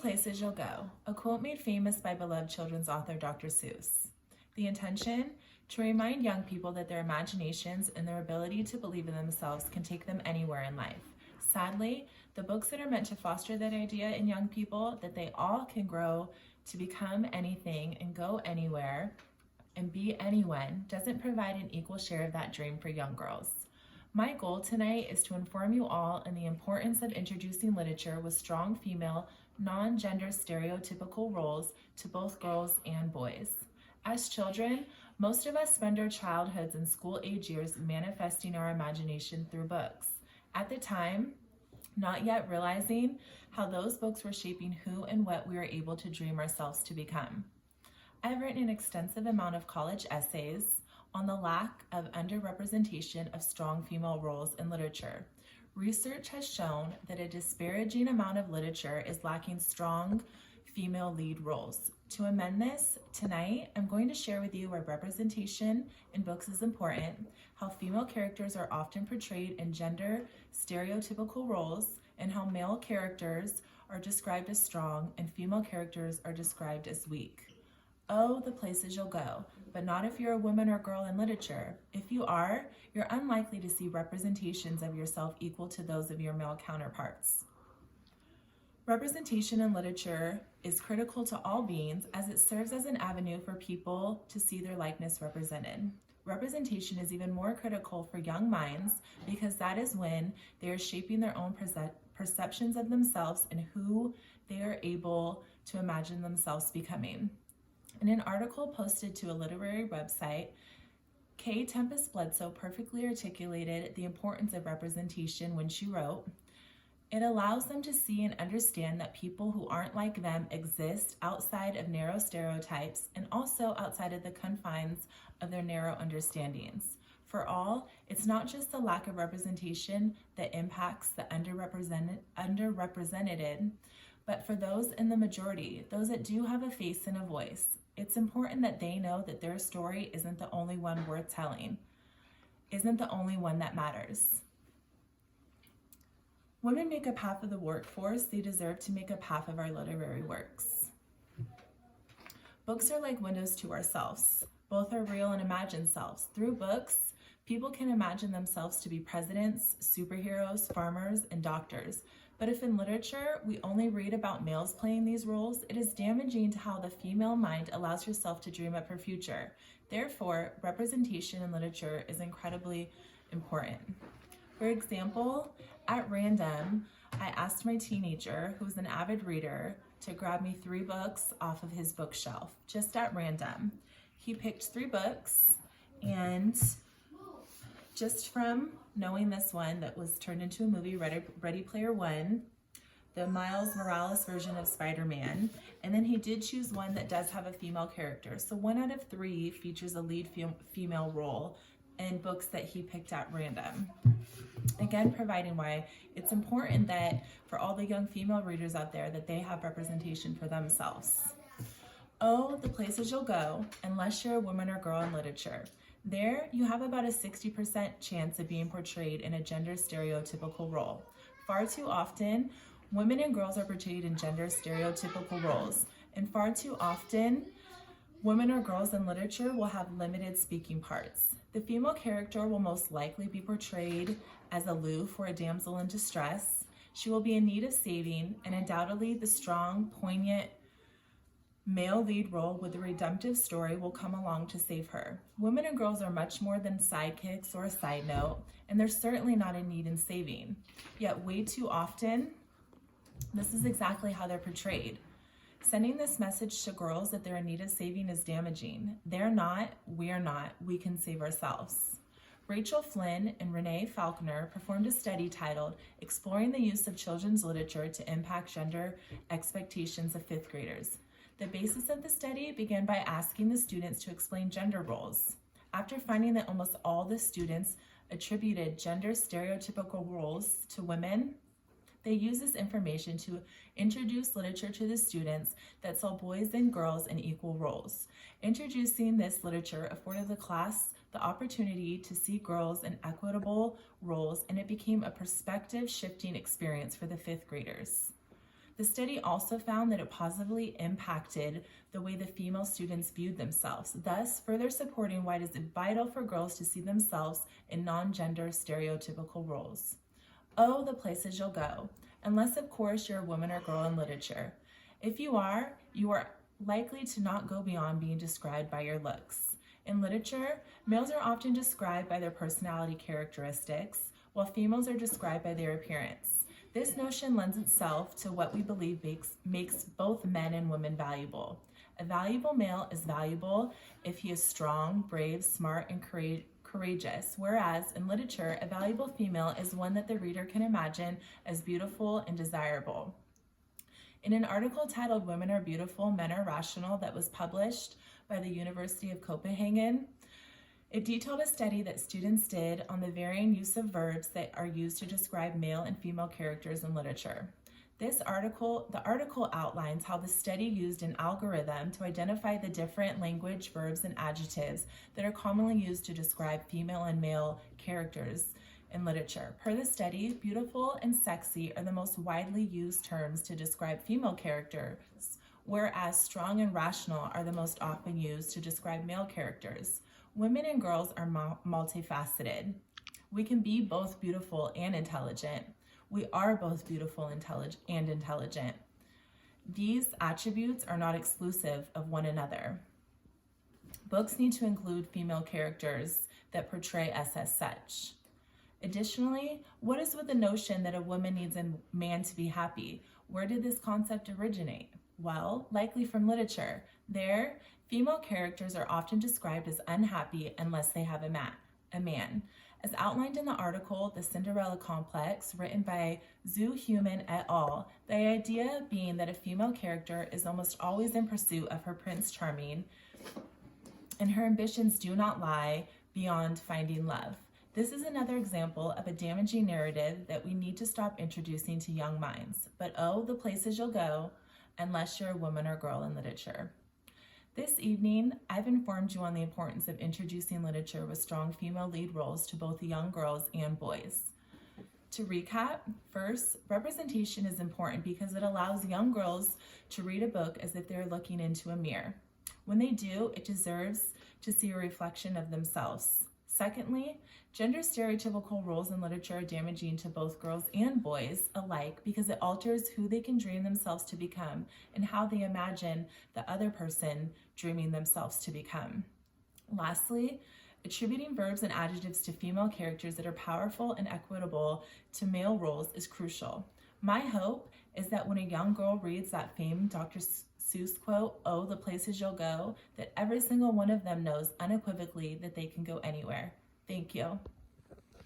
Places You'll Go, a quote made famous by beloved children's author Dr. Seuss. The intention? To remind young people that their imaginations and their ability to believe in themselves can take them anywhere in life. Sadly, the books that are meant to foster that idea in young people, that they all can grow to become anything and go anywhere and be anyone, doesn't provide an equal share of that dream for young girls. My goal tonight is to inform you all in the importance of introducing literature with strong female, non-gender stereotypical roles to both girls and boys. As children, most of us spend our childhoods and school-age years manifesting our imagination through books. At the time, not yet realizing how those books were shaping who and what we were able to dream ourselves to become. I've written an extensive amount of college essays on the lack of underrepresentation of strong female roles in literature. Research has shown that a disparaging amount of literature is lacking strong female lead roles. To amend this, tonight I'm going to share with you why representation in books is important, how female characters are often portrayed in gender stereotypical roles, and how male characters are described as strong and female characters are described as weak. Oh, the places you'll go, but not if you're a woman or girl in literature. If you are, you're unlikely to see representations of yourself equal to those of your male counterparts. Representation in literature is critical to all beings as it serves as an avenue for people to see their likeness represented. Representation is even more critical for young minds because that is when they are shaping their own perceptions of themselves and who they are able to imagine themselves becoming. In an article posted to a literary website, Kay Tempest Bledsoe perfectly articulated the importance of representation when she wrote, "It allows them to see and understand that people who aren't like them exist outside of narrow stereotypes and also outside of the confines of their narrow understandings. For all, it's not just the lack of representation that impacts the underrepresented, but for those in the majority, those that do have a face and a voice. It's important that they know that their story isn't the only one worth telling, isn't the only one that matters." Women make up half of the workforce. They deserve to make up half of our literary works. Books are like windows to ourselves. Both are real and imagined selves. Through books, people can imagine themselves to be presidents, superheroes, farmers, and doctors. But if in literature we only read about males playing these roles, it is damaging to how the female mind allows herself to dream up her future. Therefore, representation in literature is incredibly important. For example, at random, I asked my teenager, who's an avid reader, to grab me 3 books off of his bookshelf, just at random. He picked 3 books, and just from knowing this one that was turned into a movie, Ready Player One, the Miles Morales version of Spider-Man, and then he did choose one that does have a female character. So 1 out of 3 features a lead female role in books that he picked at random. Again, providing why it's important that for all the young female readers out there that they have representation for themselves. Oh, the places you'll go, unless you're a woman or girl in literature. There, you have about a 60% chance of being portrayed in a gender stereotypical role. Far too often, women and girls are portrayed in gender stereotypical roles, and far too often, women or girls in literature will have limited speaking parts. The female character will most likely be portrayed as aloof or a damsel in distress. She will be in need of saving, and undoubtedly the strong, poignant male lead role with a redemptive story will come along to save her. Women and girls are much more than sidekicks or a side note, and they're certainly not in need in saving. Yet way too often, this is exactly how they're portrayed. Sending this message to girls that they're in need of saving is damaging. They're not, we're not, we can save ourselves. Rachel Flynn and Renee Faulkner performed a study titled Exploring the Use of Children's Literature to Impact Gender Expectations of 5th Graders. The basis of the study began by asking the students to explain gender roles. After finding that almost all the students attributed gender stereotypical roles to women, they used this information to introduce literature to the students that saw boys and girls in equal roles. Introducing this literature afforded the class the opportunity to see girls in equitable roles, and it became a perspective-shifting experience for the 5th graders. The study also found that it positively impacted the way the female students viewed themselves, thus further supporting why it is vital for girls to see themselves in non-gender stereotypical roles. Oh, the places you'll go, unless of course you're a woman or girl in literature. If you are likely to not go beyond being described by your looks. In literature, males are often described by their personality characteristics, while females are described by their appearance. This notion lends itself to what we believe makes both men and women valuable. A valuable male is valuable if he is strong, brave, smart, and courageous, whereas in literature, a valuable female is one that the reader can imagine as beautiful and desirable. In an article titled "Women Are Beautiful, Men Are Rational" that was published by the University of Copenhagen, it detailed a study that students did on the varying use of verbs that are used to describe male and female characters in literature. The article outlines how the study used an algorithm to identify the different language, verbs, and adjectives that are commonly used to describe female and male characters in literature. Per the study, beautiful and sexy are the most widely used terms to describe female characters, whereas strong and rational are the most often used to describe male characters. Women and girls are multifaceted. We can be both beautiful and intelligent. We are both beautiful and intelligent. These attributes are not exclusive of one another. Books need to include female characters that portray us as such. Additionally, what is with the notion that a woman needs a man to be happy? Where did this concept originate? Well, likely from literature. There, female characters are often described as unhappy unless they have a man. As outlined in the article, The Cinderella Complex, written by Zhu Human et al., the idea being that a female character is almost always in pursuit of her Prince Charming, and her ambitions do not lie beyond finding love. This is another example of a damaging narrative that we need to stop introducing to young minds. But oh, the places you'll go, unless you're a woman or girl in literature. This evening, I've informed you on the importance of introducing literature with strong female lead roles to both young girls and boys. To recap, first, representation is important because it allows young girls to read a book as if they're looking into a mirror. When they do, it deserves to see a reflection of themselves. Secondly, gender stereotypical roles in literature are damaging to both girls and boys alike because it alters who they can dream themselves to become and how they imagine the other person dreaming themselves to become. Lastly, attributing verbs and adjectives to female characters that are powerful and equitable to male roles is crucial. My hope is that when a young girl reads that famed Dr. Seuss quote, "Oh, the places you'll go," that every single one of them knows unequivocally that they can go anywhere. Thank you.